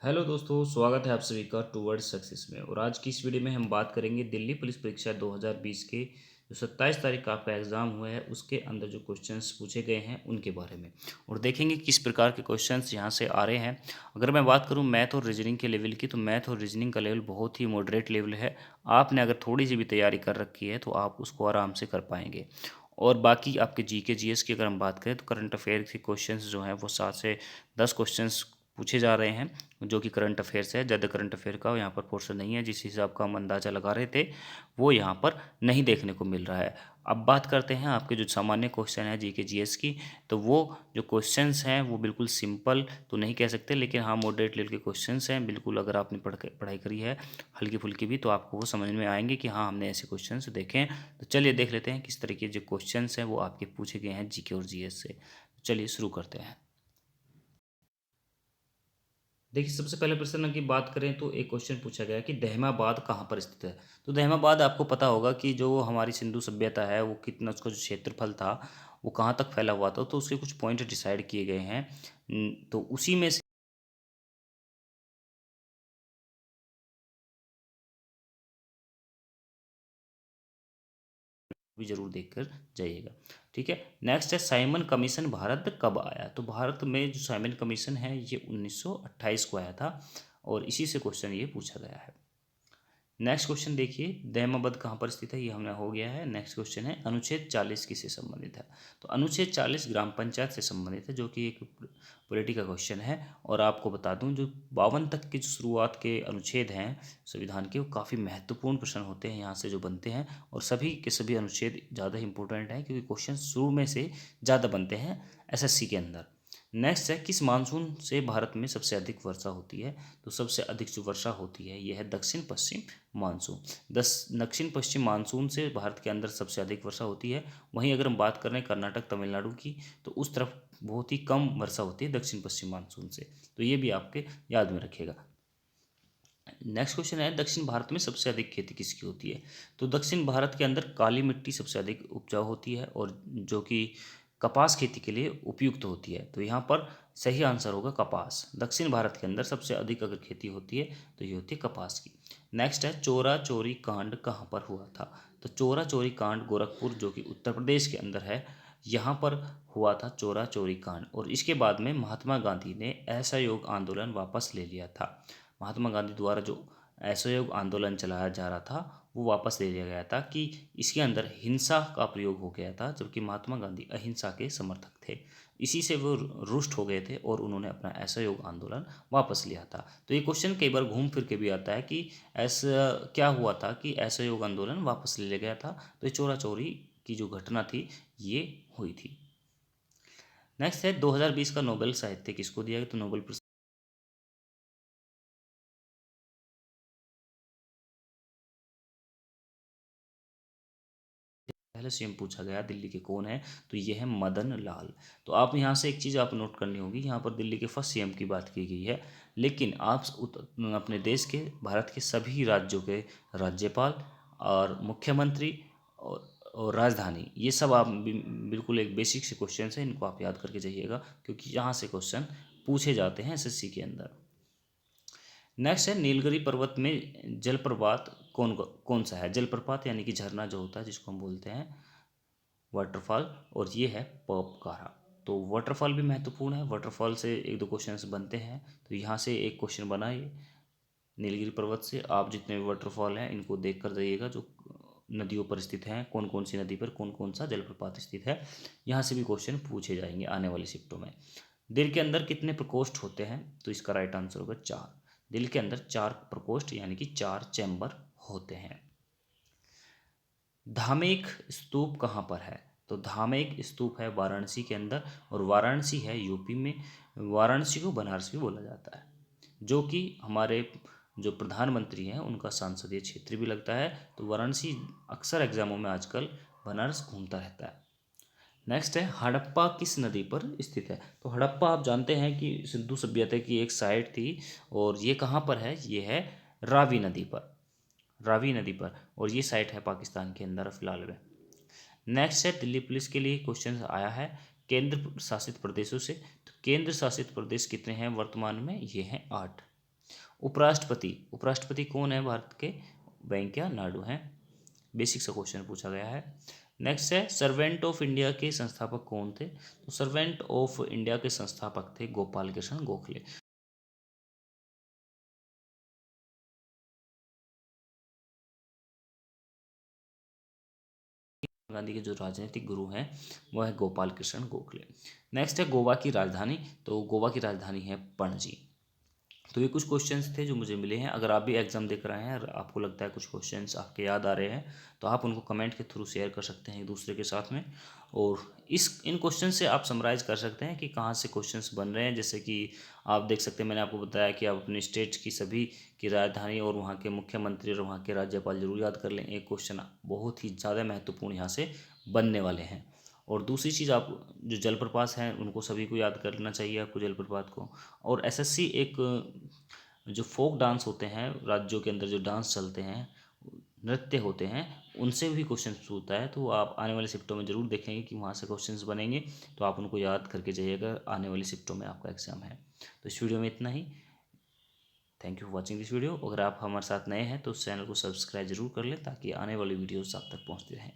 Hello दोस्तों, स्वागत है आप सभी का टूवर्ड्स सक्सेस में। और आज की इस वीडियो में हम बात करेंगे दिल्ली पुलिस परीक्षा 2020 के जो 27 तारीख का आपका एग्ज़ाम हुआ है उसके अंदर जो क्वेश्चंस पूछे गए हैं उनके बारे में, और देखेंगे किस प्रकार के क्वेश्चंस यहाँ से आ रहे हैं। अगर मैं बात करूँ मैथ और रीजनिंग के लेवल की, तो मैथ और रीजनिंग का लेवल बहुत ही मॉडरेट लेवल है। आपने अगर थोड़ी सी भी तैयारी कर रखी है तो आप उसको आराम से कर पाएंगे। और बाकी आपके जीके जीएस की अगर हम बात करें तो करंट अफेयर के क्वेश्चंस जो हैं वो 7 से 10 क्वेश्चंस पूछे जा रहे हैं, जो कि करंट अफेयर्स है। ज़्यादा करंट अफेयर का यहाँ पर पोर्शन नहीं है, जिस हिसाब का हम अंदाज़ा लगा रहे थे वो यहाँ पर नहीं देखने को मिल रहा है। अब बात करते हैं आपके जो सामान्य क्वेश्चन है जीके जीएस की, तो वो जो क्वेश्चंस हैं वो बिल्कुल सिंपल तो नहीं कह सकते, लेकिन हाँ मॉडरेट लेवल के क्वेश्चंस हैं। बिल्कुल अगर आपने पढ़ाई करी है हल्की फुल्की भी, तो आपको वो समझ में आएंगे कि हाँ हमने ऐसे क्वेश्चंस देखे हैं। तो चलिए देख लेते हैं किस तरीके जो क्वेश्चंस हैं वो आपके पूछे गए हैं जीके और जीएस से। चलिए शुरू करते हैं। देखिए, सबसे पहले प्रश्न की बात करें तो एक क्वेश्चन पूछा गया कि दहमाबाद कहाँ पर स्थित है। तो दहमाबाद आपको पता होगा कि जो हमारी सिंधु सभ्यता है वो कितना, उसका जो क्षेत्रफल था वो कहाँ तक फैला हुआ था, तो उसके कुछ पॉइंट डिसाइड किए गए हैं। तो उसी में से भी जरूर देखकर जाइएगा। ठीक है। नेक्स्ट है साइमन कमीशन भारत कब आया। तो भारत में जो साइमन कमीशन है ये 1928 को आया था, और इसी से क्वेश्चन ये पूछा गया है। नेक्स्ट क्वेश्चन देखिए, दैमाबद कहाँ पर स्थित है, ये हमने हो गया है। नेक्स्ट क्वेश्चन है अनुच्छेद 40 किससे संबंधित है। तो अनुच्छेद 40 ग्राम पंचायत से संबंधित है, जो कि एक पॉलिटिकल क्वेश्चन है। और आपको बता दूं जो 52 तक के जो शुरुआत के अनुच्छेद हैं संविधान के, वो काफ़ी महत्वपूर्ण प्रश्न होते हैं यहाँ से जो बनते हैं। और सभी के सभी अनुच्छेद ज़्यादा इंपॉर्टेंट हैं, क्योंकि क्वेश्चन शुरू में से ज़्यादा बनते हैं एसएससी के अंदर। नेक्स्ट है किस मानसून से भारत में सबसे अधिक वर्षा होती है। तो सबसे अधिक जो वर्षा होती है यह है दक्षिण पश्चिम मानसून। दक्षिण पश्चिम मानसून से भारत के अंदर सबसे अधिक वर्षा होती है। वहीं अगर हम बात करें कर्नाटक तमिलनाडु की, तो उस तरफ बहुत ही कम वर्षा होती है दक्षिण पश्चिम मानसून से। तो ये भी आपके याद में रखिएगा। नेक्स्ट क्वेश्चन है दक्षिण भारत में सबसे अधिक खेती किसकी होती है। तो दक्षिण भारत के अंदर काली मिट्टी सबसे अधिक उपजाऊ होती है, और जो कि कपास खेती के लिए उपयुक्त होती है। तो यहाँ पर सही आंसर होगा कपास। दक्षिण भारत के अंदर सबसे अधिक अगर खेती होती है तो ये होती है कपास की। नेक्स्ट है चोरा चोरी कांड कहाँ पर हुआ था। तो चोरा चोरी कांड गोरखपुर, जो कि उत्तर प्रदेश के अंदर है, यहाँ पर हुआ था चोरा चोरी कांड। और इसके बाद में महात्मा गांधी ने असहयोग आंदोलन वापस ले लिया था। महात्मा गांधी द्वारा जो असहयोग आंदोलन चलाया जा रहा था वो वापस ले लिया गया था, कि इसके अंदर हिंसा का प्रयोग हो गया था, जबकि महात्मा गांधी अहिंसा के समर्थक थे। इसी से वो रुष्ट हो गए थे और उन्होंने अपना असहयोग आंदोलन वापस लिया था। तो ये क्वेश्चन कई बार घूम फिर के भी आता है कि ऐसा क्या हुआ था कि असहयोग आंदोलन वापस ले लिया गया था। तो ये चोरा चोरी की जो घटना थी ये हुई थी। नेक्स्ट है 2020 का नोबेल साहित्य किसको दिया गया। तो नोबेल पहले सीएम पूछा गया दिल्ली के कौन है। तो ये है मदन लाल। तो आप यहाँ से एक चीज़ आप नोट करनी होगी, यहाँ पर दिल्ली के फर्स्ट सीएम की बात की गई है, लेकिन आप अपने देश के, भारत के सभी राज्यों के राज्यपाल और मुख्यमंत्री और राजधानी, ये सब आप बिल्कुल एक बेसिक से क्वेश्चन है, इनको आप याद करके जाइएगा, क्योंकि यहाँ से क्वेश्चन पूछे जाते हैं एसएससी के अंदर। नेक्स्ट है नीलगिरी पर्वत में जलप्रपात कौन कौन सा है। जलप्रपात यानी कि झरना जो होता है जिसको हम बोलते हैं वाटरफॉल, और ये है पोपकारा। तो वाटरफॉल भी महत्वपूर्ण है, वाटरफॉल से एक दो क्वेश्चंस बनते हैं। तो यहाँ से एक क्वेश्चन बना ये नीलगिरी पर्वत से। आप जितने भी वाटरफॉल हैं इनको देख कर जाइएगा, जो नदियों पर स्थित हैं, कौन कौन सी नदी पर कौन कौन सा जलप्रपात स्थित है। यहाँ से भी क्वेश्चन पूछे जाएंगे आने वाली शिफ्टों में। दिल के अंदर कितने प्रकोष्ठ होते हैं। तो इसका राइट आंसर होगा 4। दिल के अंदर 4 प्रकोष्ठ यानी कि 4 चैम्बर होते हैं। धामेक स्तूप कहाँ पर है। तो धामेक स्तूप है वाराणसी के अंदर, और वाराणसी है यूपी में। वाराणसी को बनारस भी बोला जाता है, जो कि हमारे जो प्रधानमंत्री हैं उनका संसदीय क्षेत्र भी लगता है। तो वाराणसी अक्सर एग्जामों में आजकल बनारस घूमता रहता है। नेक्स्ट है हड़प्पा किस नदी पर स्थित है। तो हड़प्पा आप जानते हैं कि सिंधु सभ्यता की एक साइट थी, और ये कहाँ पर है, ये है रावी नदी पर। रावी नदी पर, और ये साइट है पाकिस्तान के अंदर फिलहाल में। नेक्स्ट है दिल्ली पुलिस के लिए क्वेश्चन आया है केंद्र शासित प्रदेशों से। तो केंद्र शासित प्रदेश कितने हैं वर्तमान में, ये हैं 8। उपराष्ट्रपति, उपराष्ट्रपति कौन है भारत के? वेंकैया नायडू हैं। बेसिक सा क्वेश्चन पूछा गया है। नेक्स्ट है सर्वेंट ऑफ इंडिया के संस्थापक कौन थे? तो सर्वेंट ऑफ इंडिया के संस्थापक थे गोपाल कृष्ण गोखले। गांधी के जो राजनीतिक गुरु हैं वो है गोपाल कृष्ण गोखले। नेक्स्ट है गोवा की राजधानी, तो गोवा की राजधानी है पणजी। तो ये कुछ क्वेश्चंस थे जो मुझे मिले हैं। अगर आप भी एग्जाम देख रहे हैं और आपको लगता है कुछ क्वेश्चंस आपके याद आ रहे हैं तो आप उनको कमेंट के थ्रू शेयर कर सकते हैं एक दूसरे के साथ में। और इन क्वेश्चन से आप समराइज कर सकते हैं कि कहाँ से क्वेश्चंस बन रहे हैं। जैसे कि आप देख सकते हैं, मैंने आपको बताया कि आप अपने स्टेट की सभी की राजधानी और वहाँ के मुख्यमंत्री और वहाँ के राज्यपाल जरूर याद कर लें। एक क्वेश्चन बहुत ही ज़्यादा महत्वपूर्ण यहाँ से बनने वाले हैं। और दूसरी चीज़, आप जो जलप्रपात हैं उनको सभी को याद कर लेना चाहिए आपको, जलप्रपात को। और एसएससी एक जो फोक डांस होते हैं, राज्यों के अंदर जो डांस चलते हैं, नृत्य होते हैं, उनसे भी क्वेश्चन पूछता है। तो आप आने वाले शिफ्टों में ज़रूर देखेंगे कि वहाँ से क्वेश्चंस बनेंगे, तो आप उनको याद करके जाइएगा आने वाली शिफ्टों में आपका एग्जाम है। तो इस वीडियो में इतना ही। Thank you for watching this video. अगर आप हमारे साथ नए हैं तो उस चैनल को सब्सक्राइब जरूर कर लें ताकि आने वाली वीडियोस आप तक पहुँचती रहें।